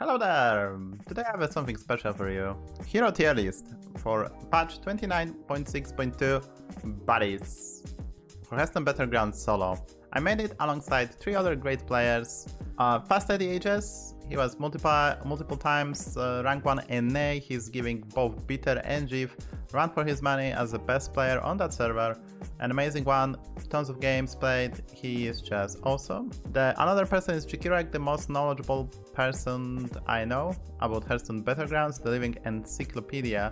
Hello there! Today I have something special for you. Hero tier list for patch 29.6.2 Buddies for Hearthstone Battlegrounds solo. I made it alongside 3 other great players. Fast Eddie Ages, he was multiple times rank 1 NA, he's giving both Bitter and Jiv run for his money as the best player on that server. An amazing one, tons of games played, he is just awesome. Another person is Kripparrian, the most knowledgeable person I know about Hearthstone Battlegrounds, the living encyclopedia.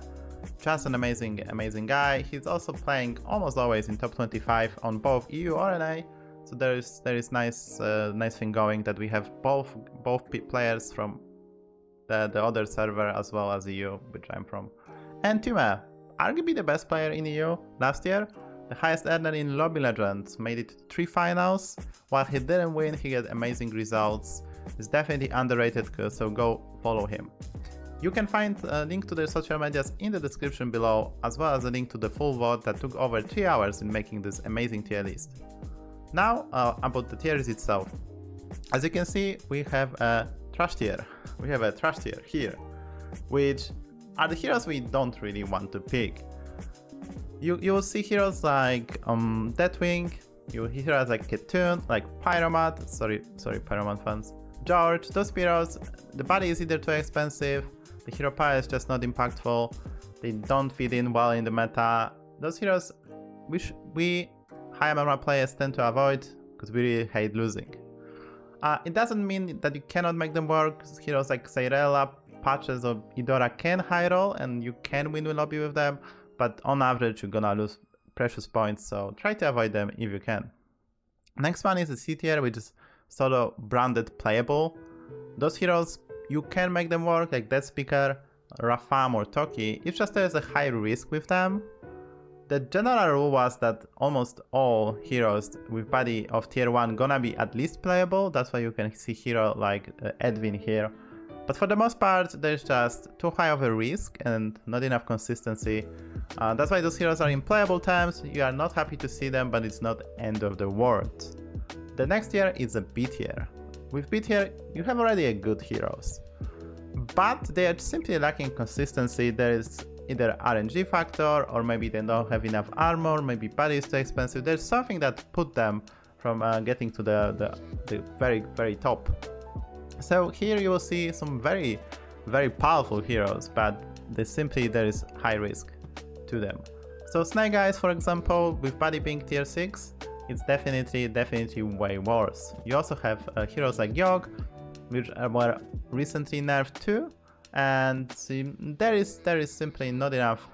Just an amazing guy. He's also playing almost always in top 25 on both EU or NA. So there is nice thing going that we have both players from the other server as well as EU, which I'm from. And Tume, arguably the best player in EU last year, the highest earner in Lobby Legends, made it to 3 finals. While he didn't win, he got amazing results. He's definitely underrated, so go follow him. You can find a link to their social medias in the description below, as well as a link to the full vote that took over 3 hours in making this amazing tier list. Now about the tier list itself. As you can see, we have a trash tier. We have a trash tier here, which are the heroes we don't really want to pick. You will see heroes like Deathwing, you will hear heroes like Ketun, like Pyromat, sorry Pyromat fans, George. Those heroes, the body is either too expensive, the hero power is just not impactful, they don't fit in well in the meta. Those heroes which we high MMR players tend to avoid because we really hate losing. It doesn't mean that you cannot make them work. Heroes like Cyrella, Patches or Idora can high roll and you can win the lobby with them, but on average you're gonna lose precious points, so try to avoid them if you can. Next one is the C tier, which is solo branded playable. Those heroes, you can make them work, like Death Speaker, Rafam or Toki. It's just there's a high risk with them. The general rule was that almost all heroes with body of tier 1 gonna be at least playable. That's why you can see hero like Edwin here. But for the most part, there's just too high of a risk and not enough consistency. That's why those heroes are in playable terms. You are not happy to see them, but it's not end of the world. The next tier is a B tier. With B tier, you have already a good heroes, but they are simply lacking consistency. There is either RNG factor, or maybe they don't have enough armor, maybe body is too expensive. There's something that put them from getting to the very top. So here you will see some very powerful heroes, but there is high risk to them. So Snake Eyes, for example, with body being tier 6, it's definitely way worse. You also have heroes like Yogg, which were recently nerfed too, and there is simply not enough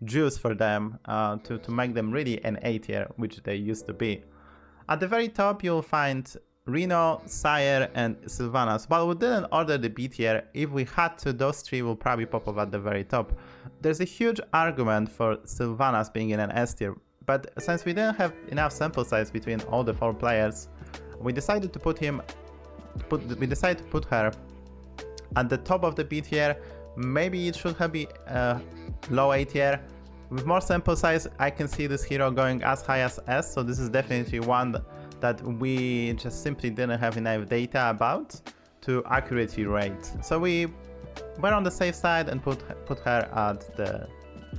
juice for them to make them really an A tier, which they used to be. At the very top you'll find Reno, Sire and Sylvanas. While we didn't order the B tier, if we had to, those 3 will probably pop up at the very top. There's a huge argument for Sylvanas being in an S tier, but since we didn't have enough sample size between all the 4 players, we decided to put her at the top of the B tier. Maybe it should have been low A tier. With more sample size, I can see this hero going as high as S, so this is definitely one that we just simply didn't have enough data about to accurately rate. So we were on the safe side and put her at the,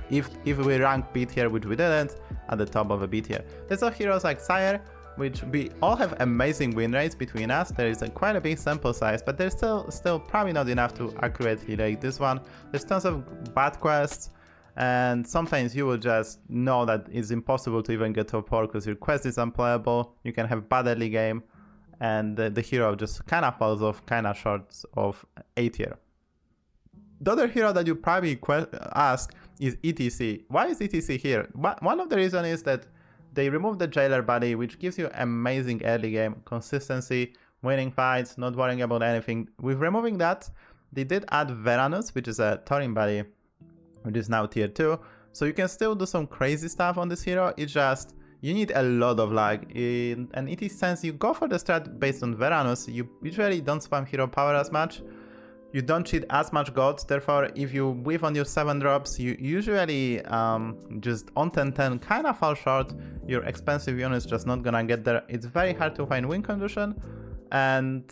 if we rank B tier, which we didn't, at the top of a B tier. There's also heroes like Sire, which we all have amazing win rates between us. There is quite a big sample size, but there's still probably not enough to accurately rate this one. There's tons of bad quests, and sometimes you will just know that it's impossible to even get top 4 because your quest is unplayable. You can have bad early game, and the hero just kind of falls off, kind of short of A tier. The other hero that you probably ask is E.T.C. Why is E.T.C. here? One of the reasons is that they removed the jailer body, which gives you amazing early game consistency, winning fights, not worrying about anything. With removing that, they did add Veranus, which is a Taurin body, which is now tier 2. So you can still do some crazy stuff on this hero. It's just you need a lot of lag. In an E.T.C. sense, you go for the strat based on Veranus. You usually don't spam hero power as much. You don't cheat as much gods, therefore if you whiff on your 7 drops, you usually just on 10-10 kind of fall short. Your expensive unit is just not gonna get there. It's very hard to find win condition, and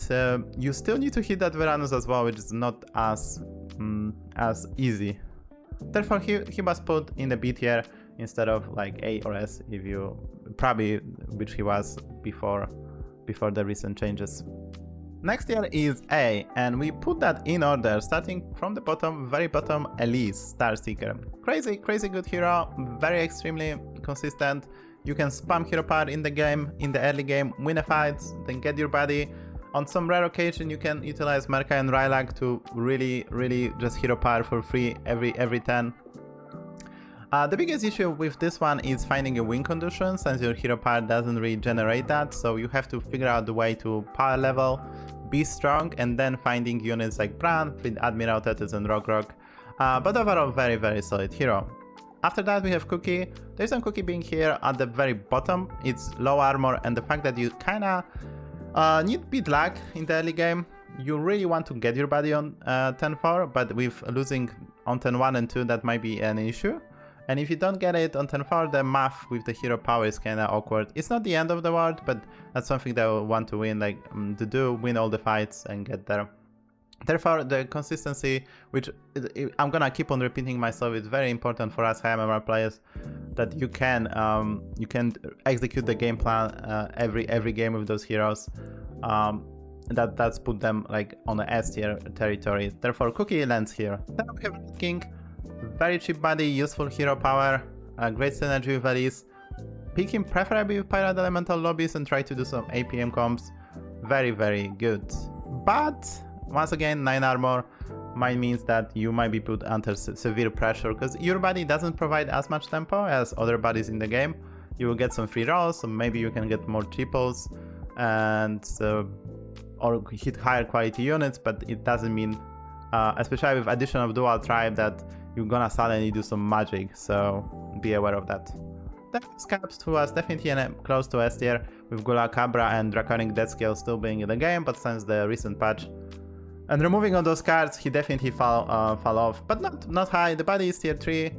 you still need to hit that Varanus as well, which is not as easy. Therefore he was put in the B tier instead of like A or S, if you probably, which he was before the recent changes. Next tier is A, and we put that in order, starting from the bottom, very bottom, Elise Starseeker. Crazy good hero, very extremely consistent. You can spam hero power in the game, in the early game, win a fight, then get your body. On some rare occasion you can utilize Merca and Rylak to really just hero power for free every turn. The biggest issue with this one is finding a win condition, since your hero power doesn't really generate that, so you have to figure out the way to power level, be strong, and then finding units like Brann, with Admiral Tetis and Rock. But overall very solid hero. After that we have Cookie. There's some Cookie being here at the very bottom. It's low armor, and the fact that you kinda need beat luck in the early game. You really want to get your body on turn 4, but with losing on turn 1 and 2 that might be an issue. And if you don't get it on turn 4, the math with the hero power is kinda awkward. It's not the end of the world, but that's something that I want to win, like win all the fights and get there. Therefore, the consistency, which I'm gonna keep on repeating myself, is very important for us high MMR players, that you can execute the game plan every game with those heroes. That's put them like on the S tier territory. Therefore, Cookie lands here. Then we have King. Very cheap body, useful hero power, great synergy with Elise. Pick him preferably with Pirate Elemental lobbies and try to do some APM comps. Very good. But once again, 9 armor might means that you might be put under severe pressure, because your body doesn't provide as much tempo as other bodies in the game. You will get some free rolls, so maybe you can get more triples and or hit higher quality units, but it doesn't mean, especially with addition of dual tribe, that you're gonna suddenly do some magic, so be aware of that. Then Scabbs, who was definitely close to S tier, with Gula Cabra and Draconic Death Scale still being in the game, but since the recent patch and removing all those cards, he definitely fall off, but not high. The body is tier 3.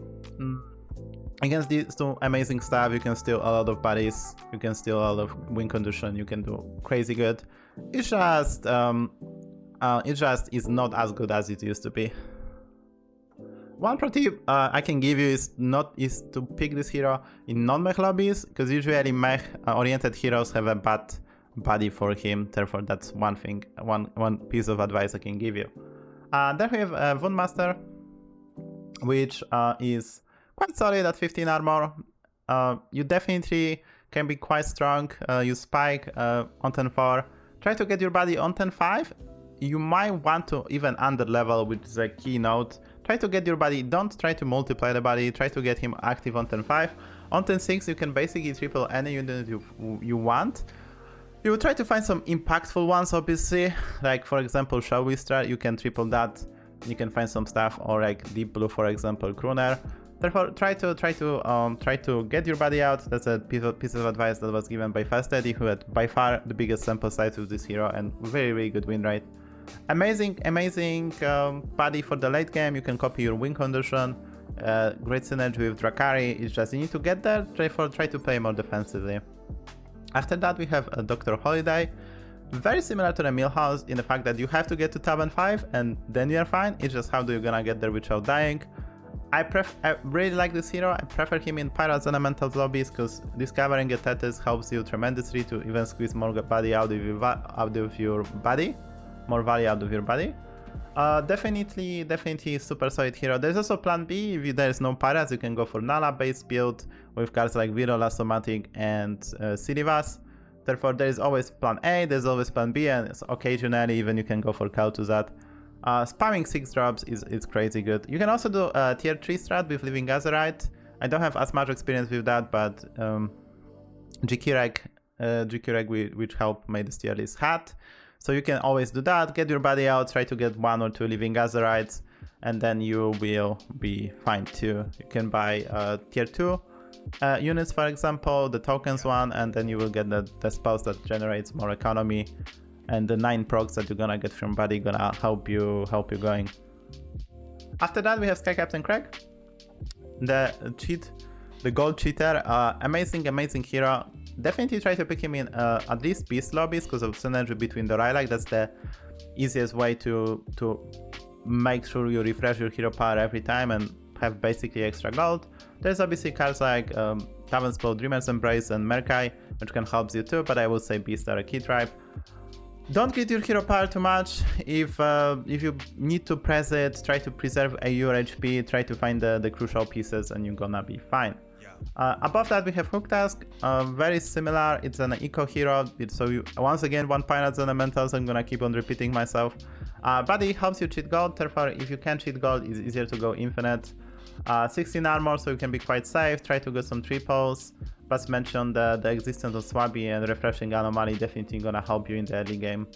Against these two amazing stuff, you can steal a lot of bodies, you can steal a lot of win condition, you can do crazy good. It just is not as good as it used to be. One pro tip I can give you is to pick this hero in non-mech lobbies, because usually mech oriented heroes have a bad body for him. Therefore, that's one thing, one piece of advice I can give you. Then we have Voone Master, which is quite solid at 15 armor. You definitely can be quite strong. You spike on turn 4. Try to get your body on turn 5. You might want to even under level, which is a key note. Try to get your body, don't try to multiply the body, try to get him active on turn 5. On turn 6 you can basically triple any unit you want. You will try to find some impactful ones, obviously, like for example Shallwistra, you can triple that. You can find some stuff, or like Deep Blue, for example, Crooner. Therefore, try to get your body out. That's a piece of advice that was given by FastEddie, who had by far the biggest sample size with this hero and very good win rate. Amazing body for the late game. You can copy your win condition. Great synergy with Drakari. It's just you need to get there. Try to play more defensively. After that, we have Dr. Holli'dae. Very similar to the Millhouse in the fact that you have to get to tab and 5 and then you're fine. It's just how do you gonna get there without dying. I really like this hero. I prefer him in Pirates Elemental lobbies, because discovering a Tetis helps you tremendously to even squeeze more body out of your body. More value out of your body. Definitely super solid hero. There's also plan B. If there's no pirates, you can go for Nala based build with cards like Viro, Lastomatic and Sylvanas. Therefore, there is always plan A, there's always plan B, and occasionally even you can go for Kaltuzat. Spamming 6 drops is crazy good. You can also do tier 3 strat with Living Azerite. I don't have as much experience with that, but GKREG, which helped make this tier list hat. So you can always do that, get your body out, try to get 1 or 2 Living Azerites, and then you will be fine too. You can buy tier 2 units, for example, the tokens one, and then you will get the spells that generates more economy, and the 9 procs that you're gonna get from body gonna help you going. After that we have Skycap'n Kragg, the gold cheater. Amazing hero. definitely try to pick him in at least beast lobbies because of synergy between the Rylak. That's the easiest way to make sure you refresh your hero power every time and have basically extra gold. There's obviously cards like Tavern's Bow, Dreamer's Embrace, and Merkai, which can help you too, but I would say beasts are a key tribe. Don't get your hero power too much. If you need to press it, try to preserve your HP, try to find the crucial pieces, and you're gonna be fine. Above that we have Hooktusk, very similar. It's an eco hero, once again 1 Pirates Elementals. I'm gonna keep on repeating myself, but it helps you cheat gold. Therefore, if you can cheat gold, it's easier to go infinite. 16 armor, so you can be quite safe. Try to get some triples. As mentioned, the existence of Swabby and refreshing anomaly definitely gonna help you in the early game.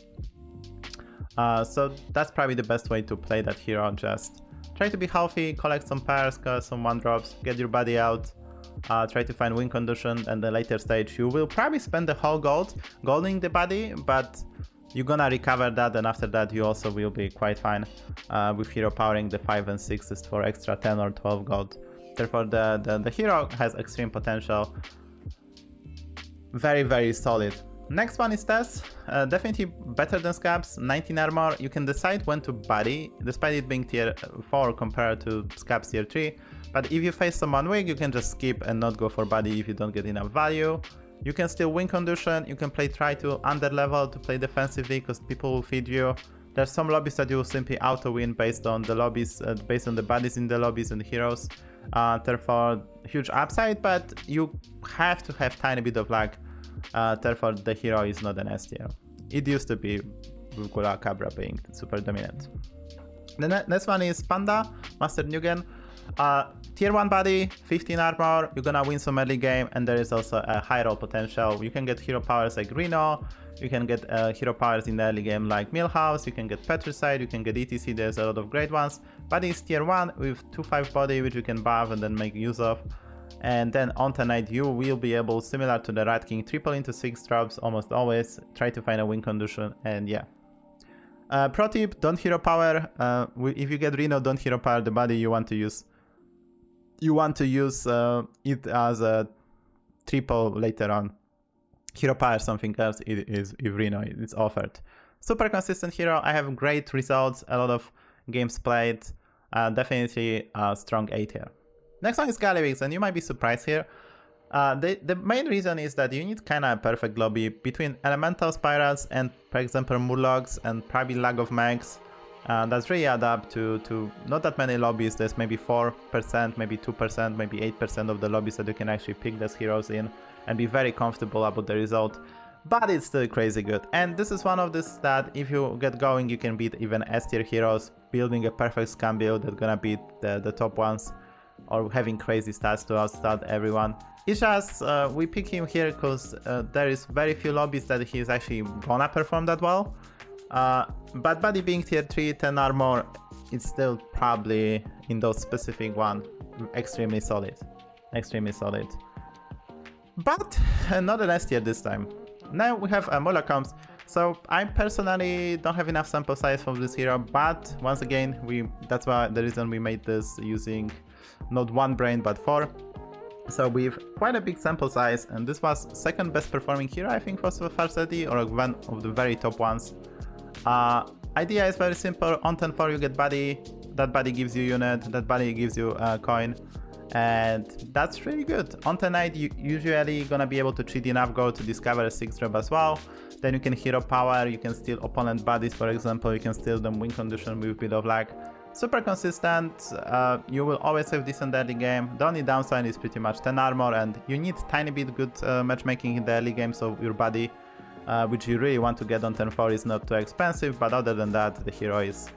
So that's probably the best way to play that hero. Just try to be healthy, collect some pairs, collect some 1-drops, get your body out. Try to find win condition, and the later stage you will probably spend the whole golding the body, but you're gonna recover that, and after that you also will be quite fine with hero powering the 5 and 6s for extra 10 or 12 gold. Therefore the hero has extreme potential. Very, very solid. Next one is Tess, definitely better than Scabbs, 19 armor. You can decide when to body, despite it being tier 4 compared to Scabbs tier 3. But if you face someone weak, you can just skip and not go for body if you don't get enough value. You can still win condition, you can try to under level to play defensively because people will feed you. There's some lobbies that you will simply auto win based on the lobbies, based on the bodies in the lobbies and the heroes. Therefore, huge upside, but you have to have tiny bit of luck. Therefore, the hero is not an S tier. It used to be with Gula Cabra being super dominant. The next one is Panda, Master Nguyen. Tier 1 body, 15 armor, you're gonna win some early game, and there is also a high roll potential. You can get hero powers like Reno, you can get hero powers in the early game like Millhouse, you can get Petricide, you can get E.T.C, there's a lot of great ones. Body is tier 1 with 2-5 body, which you can buff and then make use of. And then on tonight you will be able, similar to the Rat King, triple into 6 drops almost always, try to find a win condition, and yeah. Pro tip, don't hero power, if you get Reno, don't hero power the body you want to use. You want to use it as a triple later on. Hero power something else if Reno is offered. Super consistent hero, I have great results, a lot of games played, definitely a strong A tier. Next one is Gallywix, and you might be surprised here. The main reason is that you need kinda a perfect lobby between Elementals, Pirates, and for example Murlocs, and probably lag of mags. That's really add up to not that many lobbies. There's maybe 4%, maybe 2%, maybe 8% of the lobbies that you can actually pick those heroes in and be very comfortable about the result. But it's still crazy good. And this is one of this that if you get going, you can beat even S tier heroes, building a perfect scam build that's gonna beat the top ones, or having crazy stats to outstat everyone. It's just, we pick him here because there is very few lobbies that he's actually gonna perform that well. But body being tier 3, 10 armor, it's still probably in those specific one extremely solid. Extremely solid. But not an S tier this time. Now we have Murloc Holmes. So I personally don't have enough sample size for this hero, but once again, that's why the reason we made this using not 1 brain but 4. So with quite a big sample size, and this was second best performing hero I think for first AD, or one of the very top ones. Idea is very simple. On turn 4 you get body, that body gives you unit, that body gives you a coin, and that's really good. On turn 8 you usually gonna be able to cheat enough gold to discover a 6 drop as well. Then you can hero power, you can steal opponent bodies for example, you can steal them win condition with bit of luck. Super consistent, you will always have decent early game. The only downside is pretty much 10 armor, and you need tiny bit good matchmaking in the early game, so your body, which you really want to get on turn 4, is not too expensive, but other than that, the hero is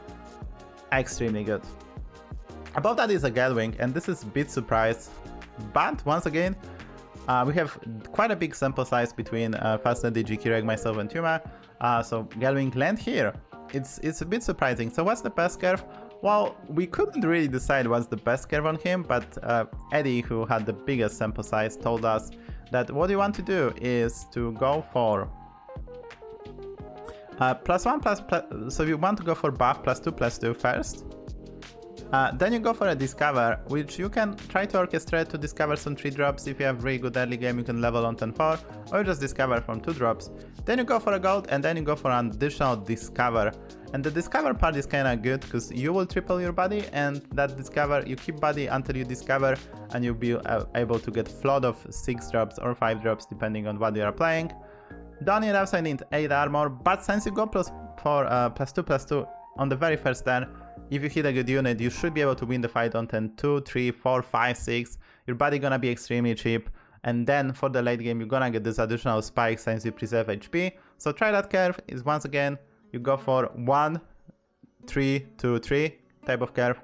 extremely good. Above that is a Galewing, and this is a bit surprise, but once again, we have quite a big sample size between Fast DG, Kireg, myself, and Tuma, so Galewing land here. It's a bit surprising. So what's the best curve? Well, we couldn't really decide what's the best curve on him, but Eddie, who had the biggest sample size, told us that what you want to do is to go for +1 plus, so you want to go for buff +2 +2 first, Then you go for a Discover, which you can try to orchestrate to discover some 3 drops. If you have really good early game, you can level on 10-4, or just discover from 2 drops. Then you go for a gold, and then you go for an additional Discover. And the Discover part is kinda good, because you will triple your body, and that Discover, you keep body until you discover, and you'll be able to get flood of 6 drops or 5 drops, depending on what you are playing. Down here also I need 8 armor, but since you go +2/+2 on the very first turn, if you hit a good unit, you should be able to win the fight on turn 2, 3, 4, 5, 6. Your body gonna be extremely cheap. And then for the late game, you're gonna get this additional spike since you preserve HP. So try that curve. Is once again, you go for 1, 3, 2, 3 type of curve.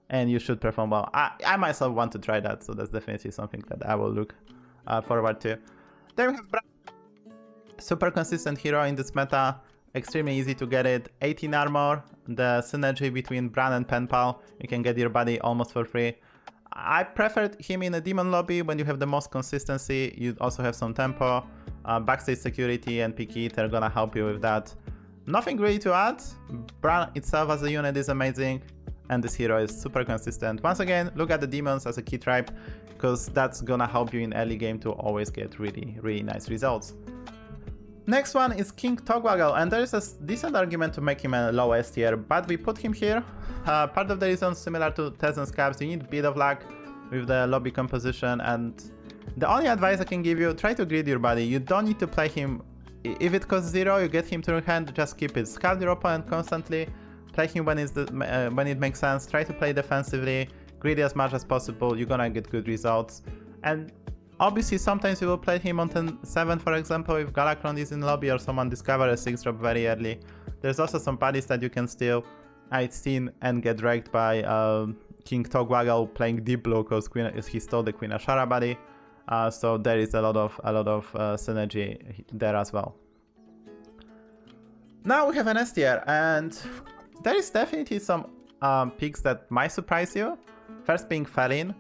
And you should perform well. I myself want to try that, so that's definitely something that I will look forward to. Then we have Brann. Super consistent hero in this meta. Extremely easy to get it. 18 armor, the synergy between Brann and Penpal, you can get your body almost for free. I preferred him in a demon lobby when you have the most consistency. You also have some tempo, backstage security and pick it are gonna help you with that. Nothing really to add. Brann itself as a unit is amazing, and this hero is super consistent. Once again, look at the demons as a key tribe, because that's gonna help you in early game to always get really nice results. Next one is King Togwaggle, and there is a decent argument to make him a low S tier, but we put him here. Part of the reason, similar to Tess and Scabbs, you need a bit of luck with the lobby composition, and the only advice I can give you, try to grid your body. You don't need to play him. If it costs 0, you get him to your hand, just keep it. Scout your opponent constantly, play him when it makes sense, try to play defensively, greedy as much as possible, you're gonna get good results. And obviously, sometimes you will play him on turn 7, for example, if Galakron is in lobby or someone discovers a 6 drop very early. There's also some bodies that you can steal. I've seen and get dragged by King Togwaggle playing deep blue because he stole the Queen Ashara body. So there is a lot of synergy there as well. Now we have an S tier, and there is definitely some picks that might surprise you. First being Faelin.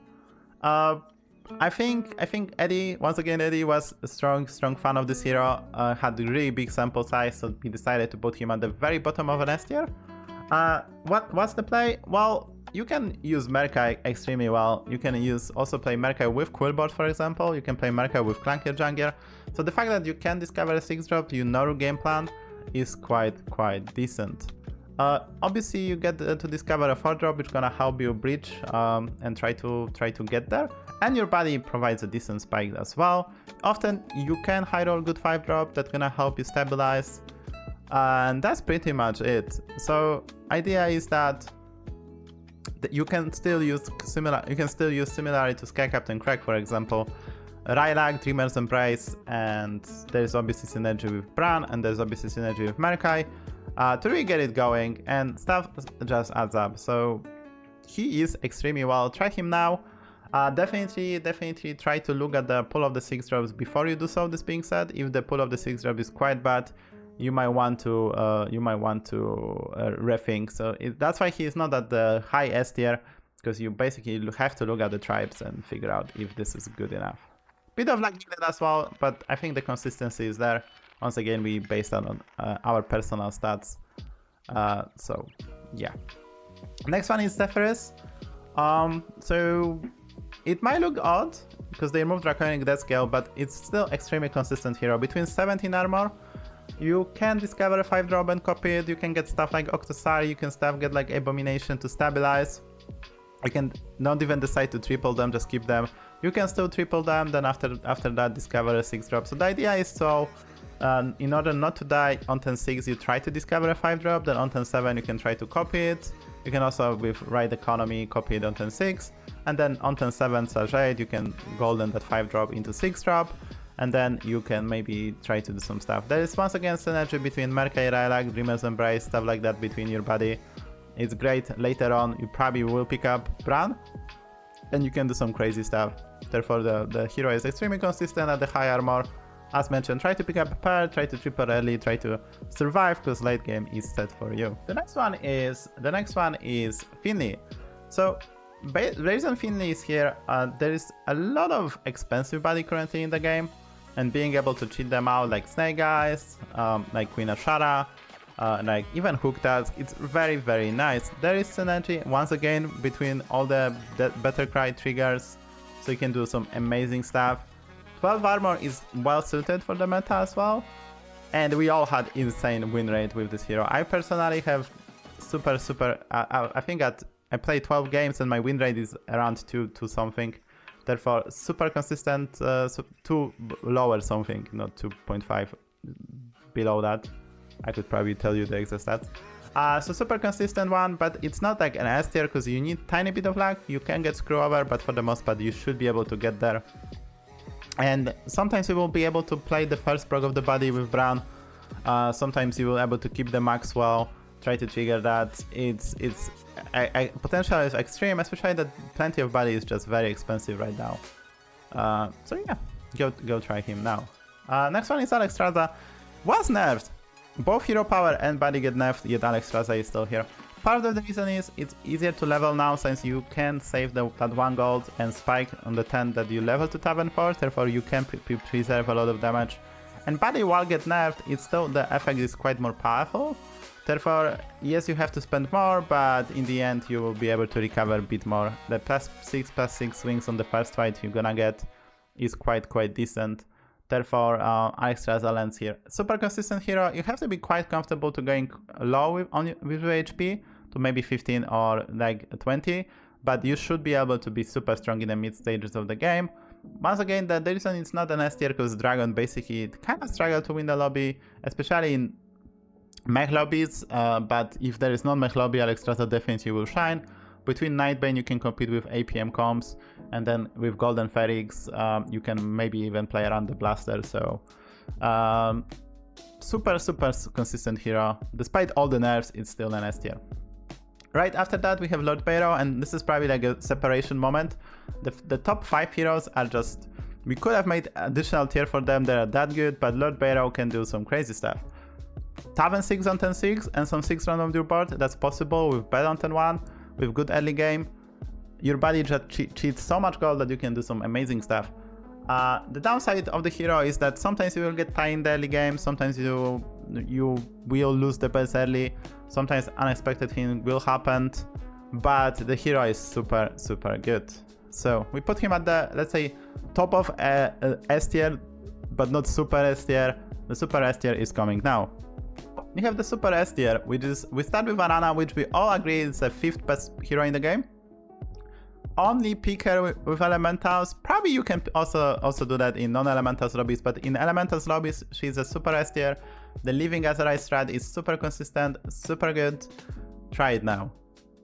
I think Eddie, once again, Eddie was a strong fan of this hero, had a really big sample size, so we decided to put him at the very bottom of an S tier. What's the play? Well, you can use Mrrgglton extremely well. You can also play Mrrgglton with Quillboard, for example. You can play Mrrgglton with Clunker Jungler. So the fact that you can discover a 6 drop, you know your game plan, is quite decent. Obviously, you get to discover a 4 drop, which is gonna help you breach and try to get there. And your body provides a decent spike as well. Often you can high roll good 5 drop that's gonna help you stabilize, and that's pretty much it. So idea is that you can still use similarly to Skycap'n Kragg, for example, Rylak, Dreamer's Embrace, and there's obviously synergy with Brann, and there's obviously synergy with Mrrgglton to really get it going, and stuff just adds up. So he is extremely well. Try him now. Definitely try to look at the pull of the 6 drops before you do so. This being said, if the pull of the 6 drop is quite bad, you might want to rethink. So that's why he is not at the high S tier, because you basically have to look at the tribes and figure out if this is good enough. Bit of luck needed as well, but I think the consistency is there. Once again, we based on our personal stats. So yeah. Next one is Zephrys. So it might look odd because they removed Draconic Death Scale, but it's still extremely consistent hero. Between 17 armor, you can discover a 5 drop and copy it. You can get stuff like Octosari, you can get like Abomination to stabilize. You can not even decide to triple them, just keep them. You can still triple them, then after that discover a 6 drop. So the idea is in order not to die on turn 6, you try to discover a 5 drop, then on turn 7 you can try to copy it. You can also, with right economy, copy it on turn 6, and then on turn 7/8 you can golden that 5 drop into 6 drop, and then you can maybe try to do some stuff. There is once again synergy between Mrrgglton, Rylak, Dreamer's Embrace, stuff like that between your body. It's great. Later on you probably will pick up Brann, and you can do some crazy stuff. Therefore the hero is extremely consistent at the high armor. As mentioned, try to pick up a pair, try to triple early, try to survive, because late game is set for you. The next one is Finley. So the reason Finley is here, there is a lot of expensive body currently in the game, and being able to cheat them out like Snake Eyes, like Queen Ashara, like even Hooktusk, it's very nice. There is synergy once again between all the Better Cry triggers, so you can do some amazing stuff. 12 armor is well suited for the meta as well, and we all had insane win rate with this hero. I personally have super I think that I played 12 games and my win rate is around 2 something, therefore super consistent. 2 lower something, not 2.5 below that. I could probably tell you the exact stats. So super consistent one, but it's not like an S tier because you need tiny bit of luck. You can get screw over, but for the most part you should be able to get there. And sometimes you will be able to play the first proc of the body with Brann. Sometimes you will be able to keep the max well, try to trigger that. It's potential is extreme, especially that plenty of body is just very expensive right now. So yeah, go try him now. Next one is Alexstrasza. Was nerfed. Both hero power and body get nerfed, yet Alexstrasza is still here. Part of the reason is it's easier to level now since you can save that 1 gold and spike on the 10 that you level to Tavern for, therefore you can preserve a lot of damage. And body while get nerfed, it's still the effect is quite more powerful. Therefore, yes, you have to spend more, but in the end you will be able to recover a bit more. The +6/+6 swings on the first fight you're gonna get is quite decent. Therefore, Alexstrasza lands here. Super consistent hero. You have to be quite comfortable to going low with your HP to maybe 15 or like 20, but you should be able to be super strong in the mid stages of the game. Once again, the reason it's not an S tier because Dragon basically kind of struggle to win the lobby, especially in mech lobbies. But if there is no mech lobby, Alexstrasza definitely will shine. Between Nightbane, you can compete with APM comps, and then with Golden Ferrix, you can maybe even play around the Blaster. So, super consistent hero. Despite all the nerfs, it's still an S tier. Right after that, we have Lord Barov, and this is probably like a separation moment. The top 5 heroes are just... We could have made additional tier for them, they are that good, but Lord Barov can do some crazy stuff. Tavern 6 on 10-6 and some 6 random your board, that's possible with bad on 10-1. With good early game, your body just cheats so much gold that you can do some amazing stuff. The downside of the hero is that sometimes you will get tied in the early game, sometimes you will lose the best early, sometimes unexpected thing will happen, but the hero is super good. So we put him at the, let's say, top of S tier, but not super S tier. The super S tier is coming now. We have the super S tier, which is, we start with Aranna, which we all agree is the 5th best hero in the game. Only pick her with elementals. Probably you can also do that in non-elementals lobbies, but in elementals lobbies, she's a super S tier. The Living Azerite strat is super consistent, super good. Try it now.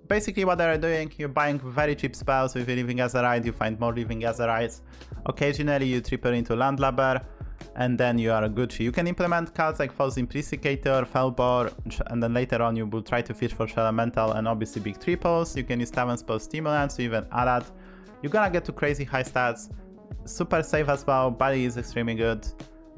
Basically what they're doing, you're buying very cheap spells with Living Azerite, you find more Living Azerites. Occasionally you triple into Landlubber, and then you are a Gucci. You can implement cards like False Implicator, Felbor, and then later on you will try to fish for Elemental and obviously big triples. You can use Tavern Spell Stimulants to even add that. You're gonna get to crazy high stats. Super safe as well, body is extremely good.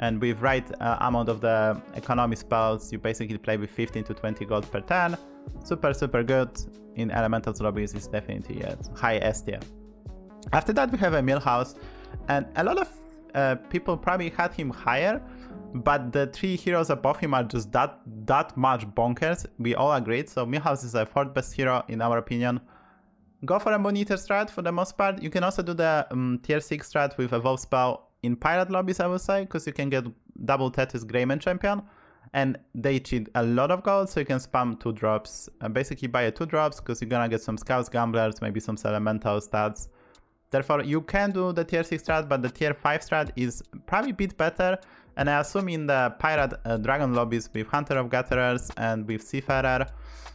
And with right amount of the economy spells, you basically play with 15 to 20 gold per turn. Super good. In Elementals lobbies is definitely a high S tier. After that we have a Millhouse, and a lot of people probably had him higher, but the 3 heroes above him are just that much bonkers. We all agreed. So Millhouse is the 4th best hero in our opinion. Go for a Monitor strat for the most part. You can also do the tier 6 strat with Evolve spell in Pirate lobbies, I would say, because you can get double Tess Greymane champion, and they cheat a lot of gold, so you can spam 2 drops. Basically buy 2 drops because you're gonna get some Scouts, Gamblers, maybe some Elemental stats. Therefore, you can do the tier 6 strat, but the tier 5 strat is probably a bit better. And I assume in the Pirate Dragon lobbies with Hunter of Gatherers and with Seafarer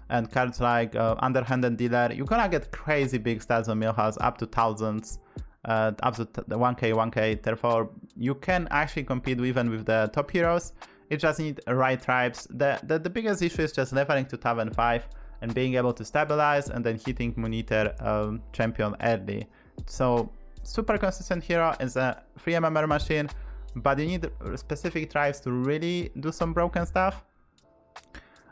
and cards like Underhanded Dealer, you're gonna get crazy big stats on Millhouse, up to thousands, up to 1k. Therefore, you can actually compete even with the top heroes. You just need right tribes. The biggest issue is just leveling to Tavern 5 and being able to stabilize and then hitting Monitor champion early. So super consistent hero, is a free MMR machine, but you need specific tribes to really do some broken stuff.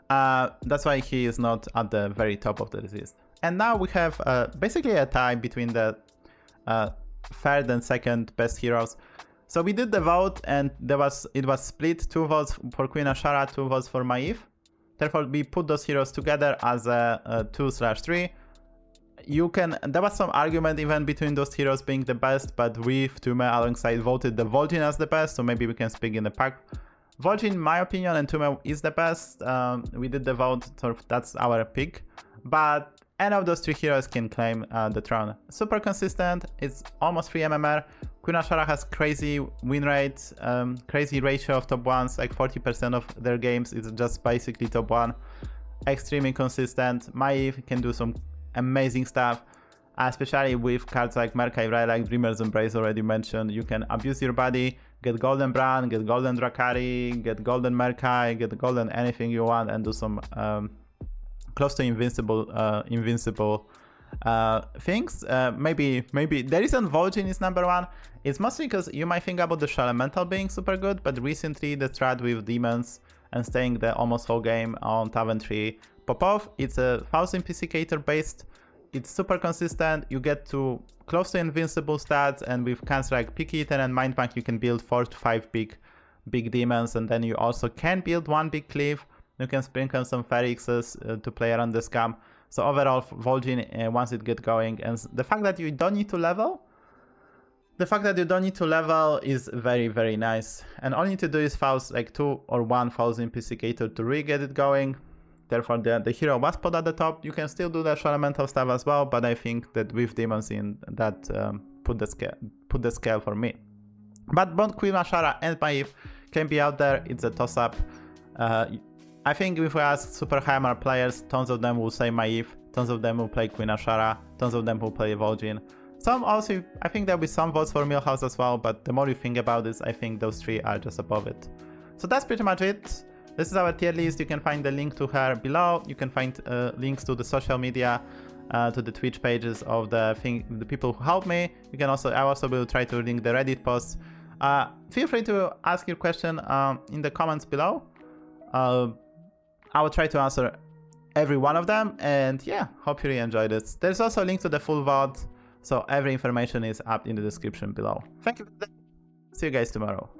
That's why he is not at the very top of the list. And now we have basically a tie between the 3rd and 2nd best heroes. So we did the vote, and it was split: 2 votes for Queen Ashara, 2 votes for Maeve. Therefore, we put those heroes together as a 2/3. There was some argument even between those heroes being the best, but we, Tume, alongside voted the Vol'jin as the best, so maybe we can speak in the pack. Vol'jin, in my opinion, and Tume is the best. We did the vote, so that's our pick. But any of those 3 heroes can claim the throne. Super consistent, it's almost free MMR. Queen Ashara has crazy win rate, crazy ratio of top 1s, like 40% of their games is just basically top 1. Extremely consistent. Maiev can do some amazing stuff, especially with cards like Mrrgglton, right? Like Dreamer's Embrace already mentioned. You can abuse your body, get golden Brann, get golden Drakari, get golden Mrrgglton, get golden anything you want, and do some close to invincible things. Maybe the reason Vol'jin is number 1 is mostly because you might think about the Shell Elemental being super good, but recently the strat with demons and staying the almost whole game on Tavern 3 pop off. It's a 1000 PCcator based, it's super consistent, you get to close to invincible stats, and with cards like Picky Eater and Mind Bank you can build 4 to 5 big demons, and then you also can build 1 big cleave. You can sprinkle some Pharixes to play around the scam. So overall, Vol'jin, once it gets going, and the fact that you don't need to level, is very, very nice. And all you need to do is fouls like 2 or 1,000 PCcator to really get it going. Therefore, the hero was put at the top. You can still do the elemental stuff as well, but I think that with demons in, that put the scale for me. But both Queen Ashara and Maiev can be out there. It's a toss-up. I think if we ask super high MR players, tons of them will say Maiev, tons of them will play Queen Ashara, tons of them will play Vol'jin. Some also, I think there'll be some votes for Millhouse as well, but the more you think about this, I think those 3 are just above it. So that's pretty much it. This is our tier list. You can find the link to her below. You can find links to the social media, to the Twitch pages of the people who helped me. You can also, I also will try to link the Reddit posts. Feel free to ask your question in the comments below. I will try to answer every one of them, and yeah, hope you really enjoyed it. There's also a link to the full VOD, so every information is up in the description below. Thank you. See you guys tomorrow.